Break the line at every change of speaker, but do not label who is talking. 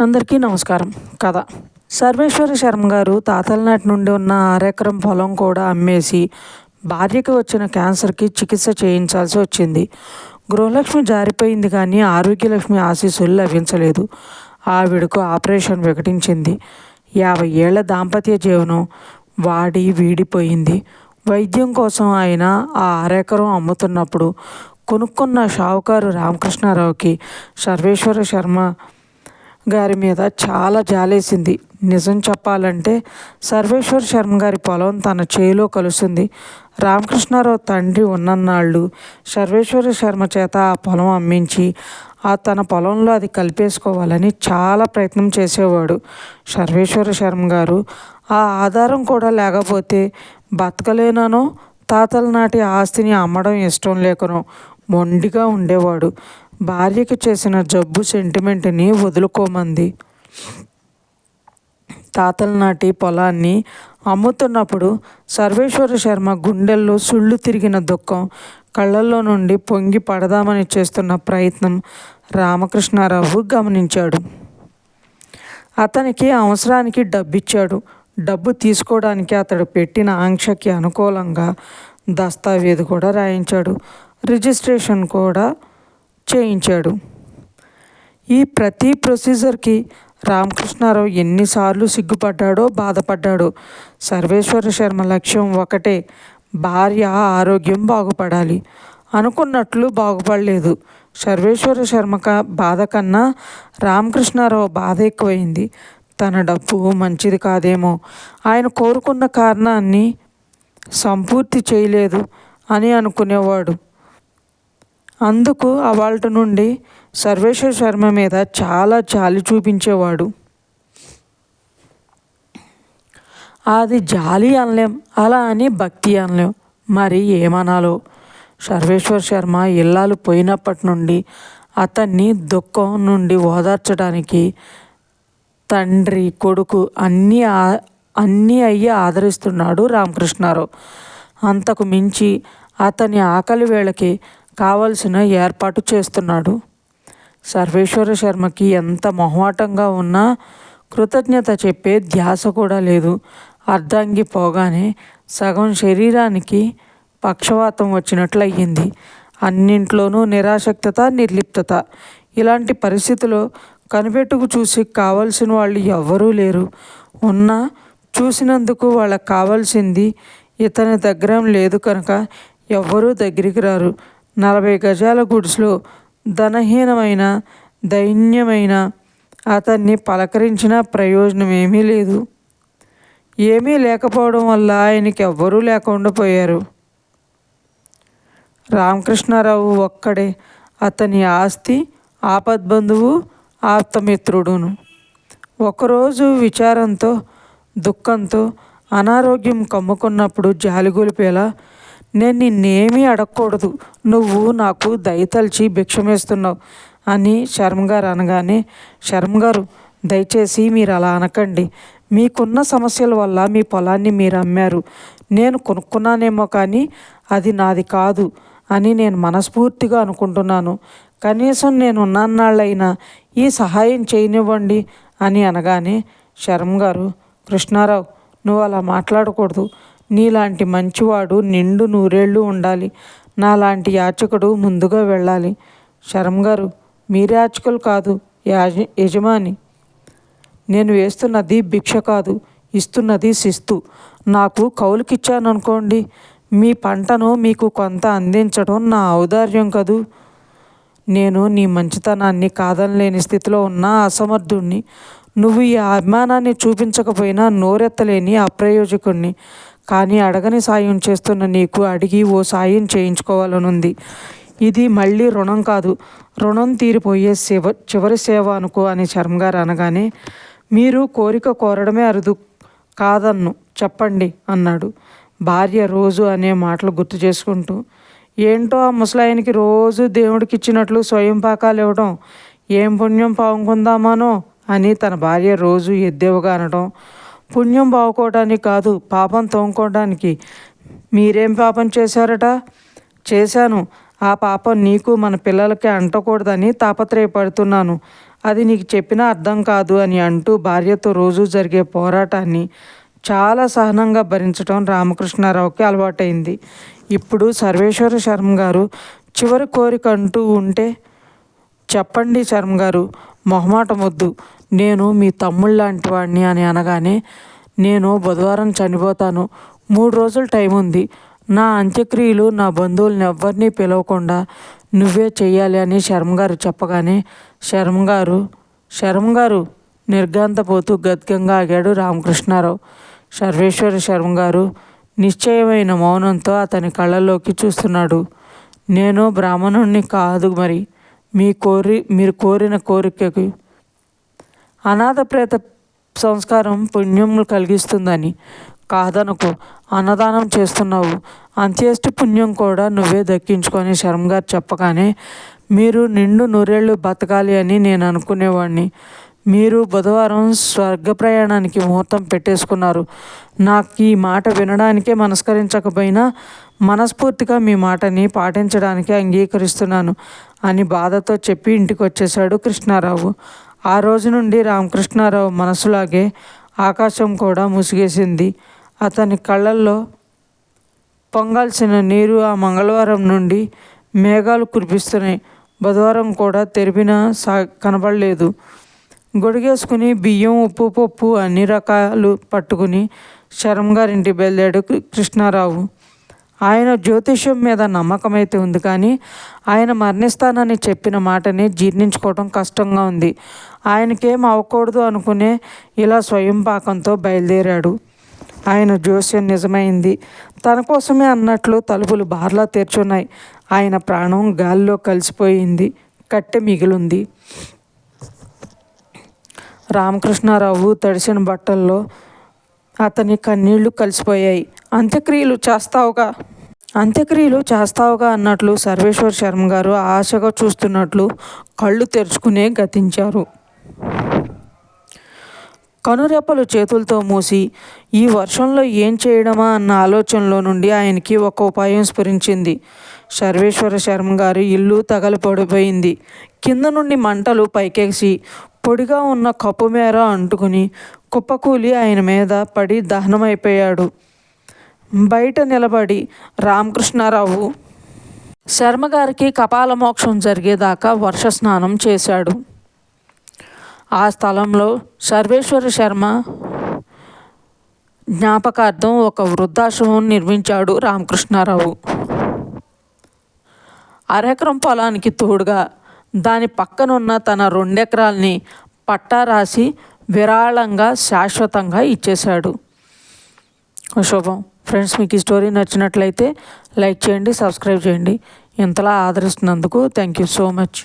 అందరికీ నమస్కారం. కథ సర్వేశ్వర శర్మ గారు తాతల నాటి నుండి ఉన్న అరెకరం పొలం కూడా అమ్మేసి భార్యకి వచ్చిన క్యాన్సర్కి చికిత్స చేయించాల్సి వచ్చింది. గృహలక్ష్మి జారిపోయింది కానీ ఆరోగ్యలక్ష్మి ఆశీస్సులు లభించలేదు. ఆవిడకు ఆపరేషన్ వికటించింది. 50 ఏళ్ల దాంపత్య జీవనం వాడి వీడిపోయింది. వైద్యం కోసం ఆయన ఆ అరెకరం అమ్ముతున్నప్పుడు కొనుక్కున్న షావుకారు రామకృష్ణారావుకి సర్వేశ్వర శర్మ గారి మీద చాలా జాలేసింది. నిజం చెప్పాలంటే సర్వేశ్వర శర్మ గారి పొలం తన చేలో కలుస్తుంది. రామకృష్ణారావు తండ్రి ఉన్నన్నాళ్ళు సర్వేశ్వర శర్మ చేత ఆ పొలం అమ్మించి తన పొలంలో అది కలిపేసుకోవాలని చాలా ప్రయత్నం చేసేవాడు. సర్వేశ్వర శర్మ గారు ఆ ఆధారం కూడా లేకపోతే బతకలేననో తాతల నాటి ఆస్తిని అమ్మడం ఇష్టం లేకనో మొండిగా ఉండేవాడు. భార్యకి చేసిన జబ్బు సెంటిమెంట్ని వదులుకోమంది. తాతల నాటి పొలాన్ని అమ్ముతున్నప్పుడు సర్వేశ్వర శర్మ గుండెల్లో సుళ్ళు తిరిగిన దుఃఖం, కళ్ళల్లో నుండి పొంగి పడదామని చేస్తున్న ప్రయత్నం రామకృష్ణారావు గమనించాడు. అతనికి అవసరానికి డబ్బిచ్చాడు. డబ్బు తీసుకోవడానికి అతడు పెట్టిన ఆంక్షకి అనుకూలంగా దస్తావేజు కూడా రాయించాడు. రిజిస్ట్రేషన్ కూడా చేయించాడు. ఈ ప్రతి ప్రొసీజర్కి రామకృష్ణారావు ఎన్నిసార్లు సిగ్గుపడ్డాడో బాధపడ్డాడో. సర్వేశ్వర శర్మ లక్ష్యం ఒకటే, భార్య ఆరోగ్యం బాగుపడాలి. అనుకున్నట్లు బాగుపడలేదు. సర్వేశ్వర శర్మ బాధ కన్నా రామకృష్ణారావు బాధ ఎక్కువైంది. తన డబ్బు మంచిది కాదేమో, ఆయన కోరుకున్న కారణాన్ని సంపూర్తి చేయలేదు అని అనుకునేవాడు. అందుకు అవాల్టి నుండి సర్వేశ్వర శర్మ మీద చాలా జాలి చూపించేవాడు. అది జాలి అనలేం, అలా అని భక్తి అనలేం, మరి ఏమనాలో. సర్వేశ్వర శర్మ ఇల్లాలు పోయినప్పటి నుండి అతన్ని దుఃఖం నుండి ఓదార్చడానికి తండ్రి కొడుకు అన్నీ అయ్యి ఆదరిస్తున్నాడు రామకృష్ణారావు. అంతకు మించి అతని ఆకలి వేళకి కావలసిన ఏర్పాటు చేస్తున్నాడు. సర్వేశ్వర శర్మకి ఎంత మొహమాటంగా ఉన్నా కృతజ్ఞత చెప్పే ధ్యాస కూడా లేదు. అర్ధాంగి పోగానే సగం శరీరానికి పక్షవాతం వచ్చినట్లు అయ్యింది. అన్నింట్లోనూ నిరాసక్తత, నిర్లిప్తత. ఇలాంటి పరిస్థితిలో కనిపెట్టుకు చూసి కావలసిన వాళ్ళు ఎవ్వరూ లేరు. ఉన్నా చూసినందుకు వాళ్ళకి కావాల్సింది ఇతని దగ్గర లేదు కనుక ఎవ్వరూ దగ్గరికి రారు. 40 గజాల గుడిసెలో ధనహీనమైన దైన్యమైన అతన్ని పలకరించిన ప్రయోజనం ఏమీ లేదు. ఏమీ లేకపోవడం వల్ల ఆయనకి ఎవ్వరూ లేకుండా పోయారు. రామకృష్ణారావు ఒక్కడే అతని ఆస్తి, ఆపద్బంధువు, ఆప్తమిత్రుడును. ఒకరోజు విచారంతో దుఃఖంతో అనారోగ్యం కమ్ముకున్నప్పుడు జాలిగొలిపేలా, నేను నిన్నేమీ అడగకూడదు, నువ్వు నాకు దయతలిచి భిక్షమేస్తున్నావు అని శర్మగారు అనగానే, శర్మగారు దయచేసి మీరు అలా అనకండి. మీకున్న సమస్యల వల్ల మీ పొలాన్ని మీరు అమ్మారు. నేను కొనుక్కున్నానేమో కానీ అది నాది కాదు అని నేను మనస్ఫూర్తిగా అనుకుంటున్నాను. కనీసం నేను ఉన్నన్నాళ్ళైనా ఈ సహాయం చేయనివ్వండి అని అనగానే శర్మగారు, కృష్ణారావు నువ్వు అలా మాట్లాడకూడదు. నీలాంటి మంచివాడు నిండు 100 ఏళ్ళు ఉండాలి. నాలాంటి యాచకుడు ముందుగా వెళ్ళాలి. శర్మగారు మీరు యాచకులు కాదు, యజమాని. నేను వేస్తున్నది భిక్ష కాదు, ఇస్తున్నది శిస్తు. నాకు కౌలుకిచ్చాననుకోండి, మీ పంటను మీకు కొంత అందించడం నా ఔదార్యం కదూ. నేను నీ మంచితనాన్ని కాదనలేని స్థితిలో ఉన్న అసమర్థుణ్ణి. నువ్వు ఈ అభిమానాన్ని చూపించకపోయినా నోరెత్తలేని అప్రయోజకుణ్ణి. కానీ అడగని సాయం చేస్తున్న నీకు అడిగి ఓ సాయం చేయించుకోవాలనుంది. ఇది మళ్ళీ రుణం కాదు, రుణం తీరిపోయే చివరి సేవ అనుకో అని శర్మగారు అనగానే, మీరు కోరిక కోరడమే అరుదు, కాదన్ను చెప్పండి అన్నాడు. భార్య రోజు అనే మాటలు గుర్తు చేసుకుంటూ, ఏంటో ఆ ముసలాయనికి రోజు దేవుడికిచ్చినట్లు స్వయం పాకాలు ఇవ్వడం ఏం పుణ్యం పావుకుందామానో అని తన భార్య రోజు ఎద్దేవగా అనడం. పుణ్యం బావుకోవడానికి కాదు, పాపం తోముకోవడానికి. మీరేం పాపం చేశారట? చేశాను. ఆ పాపం నీకు మన పిల్లలకి అంటకూడదని తాపత్రయపడుతున్నాను అది నీకు చెప్పినా అర్థం కాదు అని అంటూ భార్యతో రోజు జరిగే పోరాటాన్ని చాలా సహనంగా భరించడం రామకృష్ణారావుకి అలవాటైంది. ఇప్పుడు సర్వేశ్వర శర్మ గారు చివరి కోరిక అంటూ ఉంటే, చెప్పండి శర్మ గారు, మొహమాటం వద్దు, నేను మీ తమ్ముళ్ళలాంటి వాడిని అని అనగానే, నేను బుధవారం చనిపోతాను, 3 రోజులు టైం ఉంది, నా అంత్యక్రియలు నా బంధువులను ఎవ్వరినీ పిలవకుండా నువ్వే చెయ్యాలి అని శర్మగారు చెప్పగానే, శర్మగారు నిర్ఘాంతపోతూ గద్గంగా ఆగాడు రామకృష్ణారావు. సర్వేశ్వర శర్మగారు నిశ్చయమైన మౌనంతో అతని కళ్ళల్లోకి చూస్తున్నాడు. నేను బ్రాహ్మణుణ్ణి కాదు, మరి మీరు కోరిన కోరికకి అనాథ ప్రేత సంస్కారం పుణ్యం కలిగిస్తుందని కాదనుకో, అన్నదానం చేస్తున్నావు, అంత్యేష్టి పుణ్యం కూడా నువ్వే దక్కించుకొని శర్మగారు చెప్పగానే, మీరు నిండు నూరేళ్ళు బతకాలి అని నేను అనుకునేవాడిని. మీరు బుధవారం స్వర్గ ప్రయాణానికి ముహూర్తం పెట్టేసుకున్నారు. నాకు ఈ మాట వినడానికే మనస్కరించకపోయినా మనస్ఫూర్తిగా మీ మాటని పాటించడానికి అంగీకరిస్తున్నాను అని బాధతో చెప్పి ఇంటికి వచ్చేశాడు కృష్ణారావు. ఆ రోజు నుండి రామకృష్ణారావు మనసులాగే ఆకాశం కూడా ముసిగేసింది. అతని కళ్ళల్లో పొంగాల్సిన నీరు ఆ మంగళవారం నుండి మేఘాలు కురిపిస్తున్నాయి. బుధవారం కూడా తెరిపినా కనబడలేదు. గొడుగేసుకుని బియ్యం, ఉప్పు, పప్పు అన్ని రకాలు పట్టుకుని శర్మగారింటి బయలుదేరాడు కృష్ణారావు. ఆయన జ్యోతిష్యం మీద నమ్మకమైతే ఉంది, కానీ ఆయన మరణిస్తానని చెప్పిన మాటని జీర్ణించుకోవడం కష్టంగా ఉంది. ఆయనకేం అవ్వకూడదు అనుకునే ఇలా స్వయం పాకంతో బయలుదేరాడు. ఆయన జోస్యం నిజమైంది. తన కోసమే అన్నట్లు తలుపులు బార్లా తెరుచున్నాయి. ఆయన ప్రాణం గాలిలో కలిసిపోయింది. కట్టె మిగిలింది. రామకృష్ణారావు తడిసిన బట్టల్లో అతని కన్నీళ్లు కలిసిపోయాయి. అంత్యక్రియలు చేస్తావుగా అన్నట్లు సర్వేశ్వర శర్మ గారు ఆశగా చూస్తున్నట్లు కళ్ళు తెరుచుకునే గతించారు. కనురెప్పలు చేతులతో మూసి ఈ వర్షంలో ఏం చేయడమా అన్న ఆలోచనలో నుండి ఆయనకి ఒక ఉపాయం స్ఫురించింది. సర్వేశ్వర శర్మ గారి ఇల్లు తగలపడిపోయింది. కింద నుండి మంటలు పైకేసి పొడిగా ఉన్న కప్పు మేర అంటుకుని కుప్పకూలి ఆయన మీద పడి దహనమైపోయాడు. బయట నిలబడి రామకృష్ణారావు శర్మగారికి కపాల మోక్షం జరిగేదాకా వర్ష స్నానం చేశాడు. ఆ స్థలంలో సర్వేశ్వర శర్మ జ్ఞాపకార్థం ఒక వృద్ధాశ్రమం నిర్మించాడు రామకృష్ణారావు. అరెకరం పొలానికి తోడుగా దాని పక్కనున్న తన 2 ఎకరాల్ని పట్టా రాసి విరాళంగా శాశ్వతంగా ఇచ్చేశాడు. శుభం. ఫ్రెండ్స్, మీకు ఈ స్టోరీ నచ్చినట్లయితే లైక్ చేయండి, సబ్స్క్రైబ్ చేయండి. ఇంతలా ఆదరిస్తున్నందుకు థ్యాంక్ యూ సో మచ్.